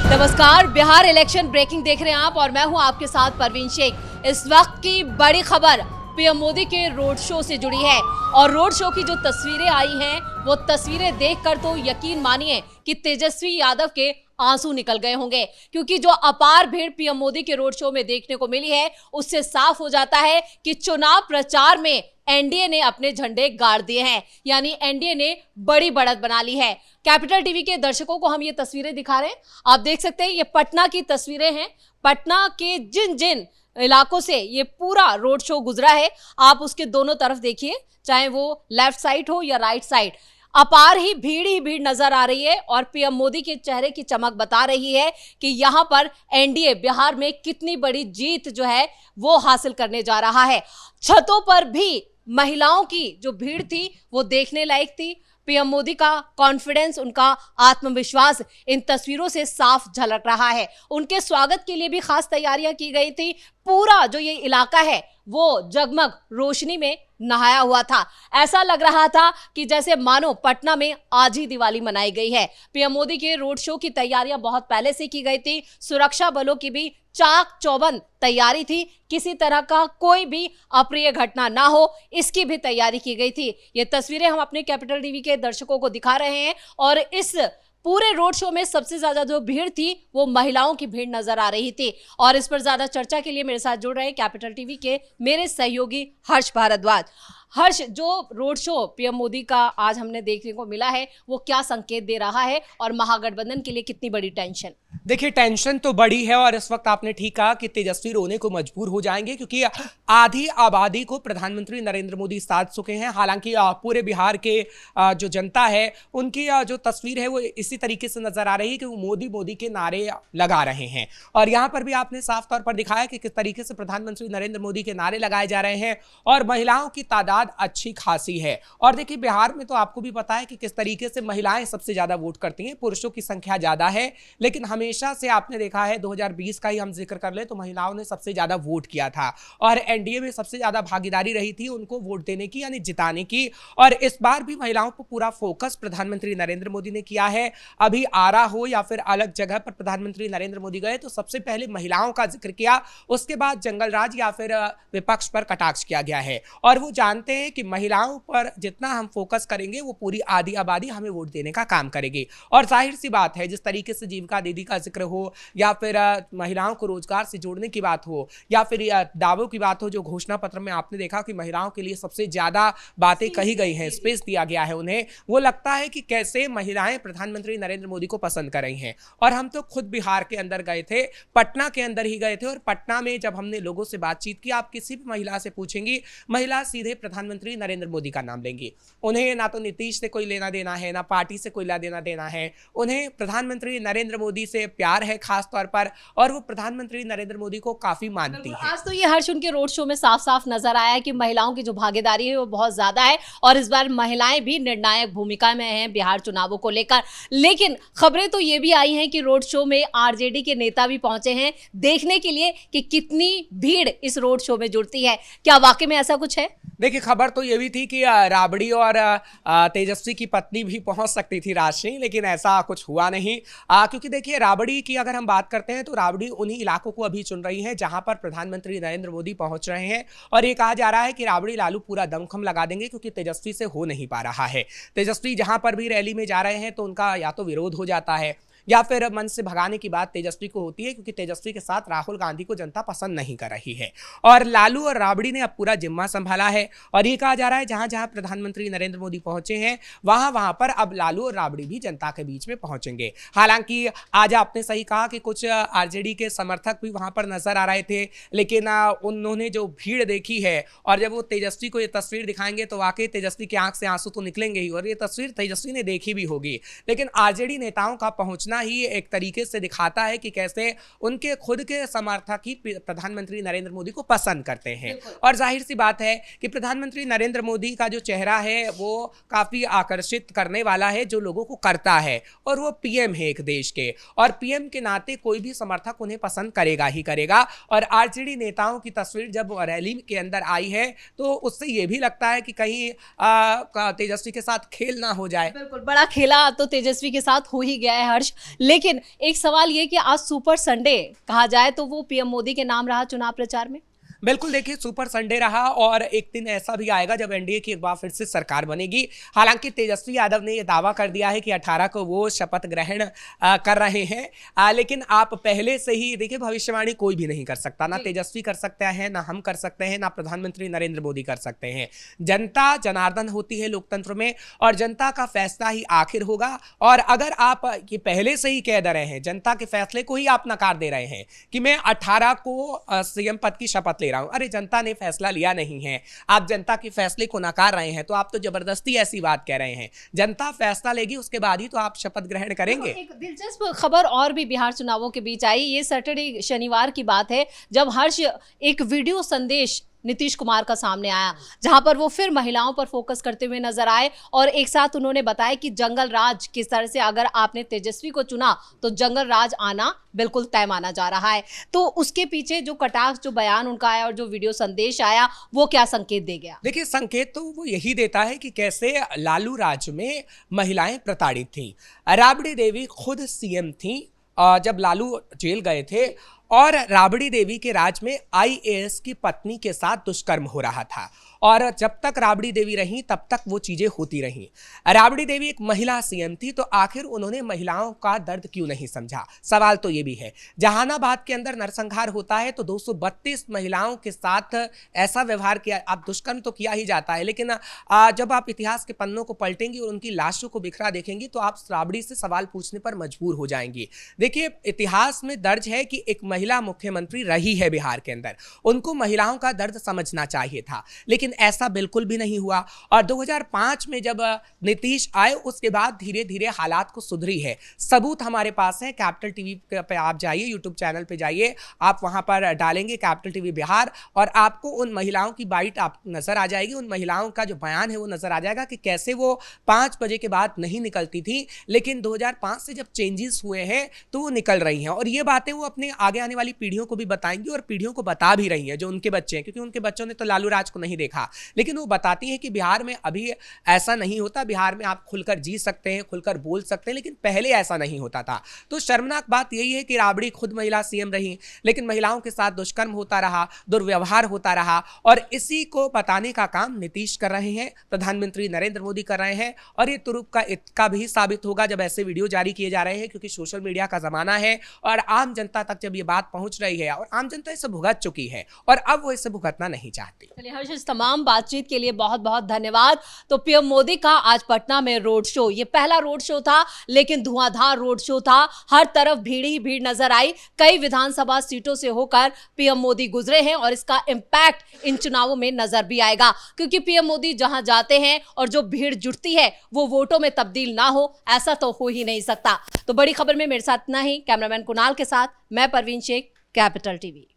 नमस्कार, Bihar election breaking देख रहे हैं आप और मैं हूं आपके साथ परवीन शेख। इस वक्त की बड़ी खबर पीएम मोदी के रोड शो से जुड़ी है और रोड शो की जो तस्वीरें आई हैं वो तस्वीरें देखकर तो यकीन मानिए कि तेजस्वी यादव के आंसू निकल गए होंगे, क्योंकि जो अपार भीड़ पीएम मोदी के रोड शो में देखने को मिली है उससे साफ हो जाता है कि चुनाव प्रचार में एनडीए ने अपने झंडे गाड़ दिए हैं, यानी एनडीए ने बड़ी बढ़त बना ली है। कैपिटल टीवी के दर्शकों को हम ये तस्वीरें दिखा रहे हैं, आप देख सकते हैं ये पटना की तस्वीरें हैं। पटना के जिन जिन इलाकों से ये पूरा रोड शो गुजरा है आप उसके दोनों तरफ देखिए, चाहे वो लेफ्ट साइड हो या राइट साइड, अपार ही भीड़ नजर आ रही है और पीएम मोदी के चेहरे की चमक बता रही है कि यहां पर एनडीए बिहार में कितनी बड़ी जीत जो है वो हासिल करने जा रहा है। छतों पर भी महिलाओं की जो भीड़ थी वो देखने लायक थी। पीएम मोदी का कॉन्फिडेंस, उनका आत्मविश्वास इन तस्वीरों से साफ झलक रहा है। उनके स्वागत के लिए भी खास तैयारियां की गई थी। पूरा जो ये इलाका है वो जगमग रोशनी में नहाया हुआ था। ऐसा लग रहा था कि जैसे मानो पटना में आज ही दिवाली मनाई गई है। पीएम मोदी के रोड शो की तैयारियां बहुत पहले से की गई थी। सुरक्षा बलों की भी चाक चौबंद तैयारी थी, किसी तरह का कोई भी अप्रिय घटना ना हो इसकी भी तैयारी की गई थी। ये तस्वीरें हम अपने कैपिटल टीवी के दर्शकों को दिखा रहे हैं और इस पूरे रोड शो में सबसे ज्यादा जो भीड़ थी वो महिलाओं की भीड़ नजर आ रही थी। और इस पर ज्यादा चर्चा के लिए मेरे साथ जुड़ रहे कैपिटल टीवी के मेरे सहयोगी हर्ष भारद्वाज। हर्ष, जो रोड शो पीएम मोदी का आज हमने देखने को मिला है वो क्या संकेत दे रहा है और महागठबंधन के लिए कितनी बड़ी टेंशन? देखिए, टेंशन तो बड़ी है और इस वक्त आपने ठीक कहा कि तेजस्वी रोने को मजबूर हो जाएंगे, क्योंकि आधी आबादी को प्रधानमंत्री नरेंद्र मोदी साथ चुके हैं। हालांकि पूरे बिहार के जो जनता है उनकी जो तस्वीर है वो इसी तरीके से नजर आ रही है कि वो मोदी मोदी के नारे लगा रहे हैं। और यहाँ पर भी आपने साफ तौर पर दिखाया कि किस तरीके से प्रधानमंत्री नरेंद्र मोदी के नारे लगाए जा रहे हैं और महिलाओं की तादाद अच्छी खासी है। और देखिए, बिहार में तो आपको भी पता है कि किस तरीके से महिलाएं सबसे ज्यादा वोट करती हैं, पुरुषों की संख्या ज्यादा है, लेकिन हमेशा से आपने देखा है 2020 का ही हम जिक्र कर ले तो महिलाओं ने सबसे ज्यादा वोट किया था और एनडीए में सबसे ज्यादा भागीदारी रही थी उनको वोट देने की, यानी जिताने की। और इस बार भी महिलाओं पर पूरा फोकस प्रधानमंत्री नरेंद्र मोदी ने किया है। अभी आरा हो या फिर अलग जगह पर प्रधानमंत्री नरेंद्र मोदी गए तो सबसे पहले महिलाओं का जिक्र किया, उसके बाद जंगल राज या फिर विपक्ष पर कटाक्ष किया गया है। और वो जानते हैं कि महिलाओं पर जितना हम फोकस करेंगे वो पूरी आधी आबादी हमें वोट देने का काम करेगी। और जाहिर सी बात है, जिस तरीके से जीविका दीदी का जिक्र हो या फिर महिलाओं को रोजगार से जोड़ने की बात हो या फिर दावों की बात हो, जो घोषणा पत्र में आपने देखा कि महिलाओं के लिए सबसे ज्यादा बातें कही गई हैं, स्पेस दिया गया है उन्हें, वो लगता है कि कैसे महिलाएं प्रधानमंत्री नरेंद्र मोदी को पसंद कर रही हैं। और हम तो खुद बिहार के अंदर गए थे, पटना के अंदर ही गए थे और पटना में जब हमने लोगों से बातचीत की, आप किसी भी महिला से पूछेंगी, महिला सीधे प्रधानमंत्री नरेंद्र मोदी का नाम लेंगी। उन्हें ना तो नीतीश से कोई लेना देना है, ना पार्टी से कोई लेना देना है, उन्हें प्रधानमंत्री नरेंद्र मोदी से प्यार है खास तौर पर, और वो प्रधानमंत्री नरेंद्र मोदी को काफी मानती है। आज तो ये हर्ष उनके रोड शो में साफ साफ नजर आया है कि महिलाओं की जो भागीदारी है वो बहुत ज्यादा है और इस बार महिलाएं भी निर्णायक भूमिका में हैं बिहार चुनावों को लेकर। लेकिन खबरें तो ये भी आई हैं कि रोड शो में आरजेडी के नेता भी पहुंचे हैं देखने के लिए कि कितनी भीड़ इस रोड शो में जुड़ती है। क्या वाकई में ऐसा कुछ है? देखिए, खबर तो ये भी थी कि राबड़ी और तेजस्वी की पत्नी भी पहुंच सकती थी राशि, लेकिन ऐसा कुछ हुआ नहीं। क्योंकि देखिए, राबड़ी की अगर हम बात करते हैं तो राबड़ी उन्हीं इलाकों को अभी चुन रही है जहां पर प्रधानमंत्री नरेंद्र मोदी पहुंच रहे हैं। और ये कहा जा रहा है कि राबड़ी लालू पूरा दमखम लगा देंगे, क्योंकि तेजस्वी से हो नहीं पा रहा है। तेजस्वी जहां पर भी रैली में जा रहे हैं तो उनका या तो विरोध हो जाता है या फिर मन से भगाने की बात तेजस्वी को होती है, क्योंकि तेजस्वी के साथ राहुल गांधी को जनता पसंद नहीं कर रही है। और लालू और राबड़ी ने अब पूरा जिम्मा संभाला है और ये कहा जा रहा है जहां जहां प्रधानमंत्री नरेंद्र मोदी पहुंचे हैं वहां वहां पर अब लालू और राबड़ी भी जनता के बीच में पहुंचेंगे। हालांकि आज आपने सही कहा कि कुछ आरजेडी के समर्थक भी वहां पर नजर आ रहे थे, लेकिन उन्होंने जो भीड़ देखी है और जब वो तेजस्वी को ये तस्वीर दिखाएंगे तो वाकई तेजस्वी की आंख से आंसू तो निकलेंगे ही, और ये तस्वीर तेजस्वी ने देखी भी होगी। लेकिन आरजेडी नेताओं का पहुंचना ही एक तरीके से दिखाता है कि कैसे उनके खुद के समर्थक ही प्रधानमंत्री नरेंद्र मोदी को पसंद करते हैं। और जाहिर सी बात है कि प्रधानमंत्री नरेंद्र मोदी का जो चेहरा है वो काफी आकर्षित करने वाला है, जो लोगों को करता है, और वो पीएम है एक देश के, और पीएम के नाते कोई भी समर्थक उन्हें पसंद करेगा ही करेगा। और आरजेडी नेताओं की तस्वीर जब रैली के अंदर आई है तो उससे ये भी लगता है कि कहीं तेजस्वी के साथ खेल ना हो जाए। बिल्कुल, बड़ा खेला तो तेजस्वी के साथ हो ही गया है हर्ष। लेकिन एक सवाल ये कि आज सुपर संडे कहा जाए तो वो पीएम मोदी के नाम रहा चुनाव प्रचार में। बिल्कुल, देखिए सुपर संडे रहा और एक दिन ऐसा भी आएगा जब एनडीए की एक बार फिर से सरकार बनेगी। हालांकि तेजस्वी यादव ने यह दावा कर दिया है कि 18 को वो शपथ ग्रहण कर रहे हैं, लेकिन आप पहले से ही देखिए भविष्यवाणी कोई भी नहीं कर सकता, ना तेजस्वी कर सकता है, ना हम कर सकते हैं, ना प्रधानमंत्री नरेंद्र मोदी कर सकते हैं। जनता जनार्दन होती है लोकतंत्र में और जनता का फैसला ही आखिर होगा। और अगर आप ये पहले से ही कह दे रहे हैं, जनता के फैसले को ही आप नकार दे रहे हैं कि मैं 18 को सीएम पद की शपथ ले रहा हूं, अरे जनता ने फैसला लिया नहीं है, आप जनता के फैसले को नकार रहे हैं, तो आप तो जबरदस्ती ऐसी बात कह रहे हैं। जनता फैसला लेगी उसके बाद ही तो आप शपथ ग्रहण करेंगे। एक दिलचस्प खबर और भी बिहार चुनावों के बीच आई। ये सैटरडे शनिवार की बात है जब हर्ष एक वीडियो संदेश नीतीश कुमार का सामने आया, जहां पर वो फिर महिलाओं पर फोकस करते हुए नजर आए और एक साथ उन्होंने बताया कि जंगल राज किस तरह से अगर आपने तेजस्वी को चुना तो जंगल राज आना बिल्कुल तय माना जा रहा है। तो उसके पीछे जो कटाक्ष, जो बयान उनका आया और जो वीडियो संदेश आया, वो क्या संकेत दे गया? देखिए संकेत तो वो यही देता है कि कैसे लालू राज में महिलाएं प्रताड़ित थीं। राबड़ी देवी खुद सीएम थीं जब लालू जेल गए थे और राबड़ी देवी के राज में आईएएस की पत्नी के साथ दुष्कर्म हो रहा था और जब तक राबड़ी देवी रहीं तब तक वो चीजें होती रहीं। राबड़ी देवी एक महिला सीएम थी, तो आखिर उन्होंने महिलाओं का दर्द क्यों नहीं समझा? सवाल तो ये भी है। जहानाबाद के अंदर नरसंहार होता है तो 232 महिलाओं के साथ ऐसा व्यवहार किया, आप दुष्कर्म तो किया ही जाता है, लेकिन जब आप इतिहास के पन्नों को पलटेंगी और उनकी लाशों को बिखरा देखेंगी तो आप राबड़ी से सवाल पूछने पर मजबूर हो जाएंगी। देखिए इतिहास में दर्ज है कि एक महिला मुख्यमंत्री रही है बिहार के अंदर, उनको महिलाओं का दर्द समझना चाहिए था, लेकिन ऐसा बिल्कुल भी नहीं हुआ। और 2005 में जब नीतीश आए उसके बाद धीरे धीरे हालात को सुधरी है। सबूत हमारे पास है, कैपिटल टीवी पे आप जाइए, यूट्यूब चैनल पे जाइए, आप वहां पर डालेंगे कैपिटल टीवी बिहार और आपको उन महिलाओं की बाइट आप नजर आ जाएगी, उन महिलाओं का जो बयान है वो नजर आ जाएगा कि कैसे वो 5 बजे के बाद नहीं निकलती थी, लेकिन 2005 से जब चेंजेस हुए हैं तो वो निकल रही हैं। और ये बातें वो अपने आगे आने वाली पीढ़ियों को भी बताएंगी और पीढ़ियों को बता भी रही हैं जो उनके बच्चे हैं, क्योंकि उनके बच्चों ने तो लालू राज को नहीं देखा, लेकिन वो बताती हैं कि बिहार में अभी ऐसा नहीं होता, बिहार में आप खुलकर जी सकते हैं, खुलकर बोल सकते हैं, लेकिन पहले ऐसा नहीं होता था। तो शर्मनाक बात यही है कि राबड़ी खुद महिला सीएम रही, लेकिन महिलाओं के साथ दुष्कर्म होता रहा, दुर्व्यवहार होता रहा और इसी को बताने का काम नीतीश कर रहे हैं, प्रधानमंत्री नरेंद्र मोदी कर रहे हैं। और ये तुरुप का इतना भी साबित होगा जब ऐसे वीडियो जारी किए जा रहे हैं, क्योंकि सोशल मीडिया का जमाना है और आम जनता तक जब ये बात पहुंच रही है और आम जनता इसे भुगत चुकी है और अब वो इसे भुगतना नहीं चाहती। चलिए हर्ष, इस तमाम बातचीत के लिए बहुत बहुत धन्यवाद। तो पीएम मोदी का आज पटना में रोड शो, ये पहला रोड शो था लेकिन धुआंधार रोड शो था, हर तरफ भीड़ ही भीड़ नजर आई। कई विधानसभा सीटों से होकर पीएम मोदी गुजरे हैं और इसका इंपैक्ट इन चुनावों में नजर भी आएगा, क्योंकि पीएम मोदी जहां जाते हैं और जो भीड़ जुटती है वो वोटों में तब्दील ना हो, ऐसा तो हो ही नहीं सकता। तो बड़ी खबर में मेरे साथ इतना ही। कैमरामैन कुणाल के साथ मैं परवीन शेख, कैपिटल टीवी।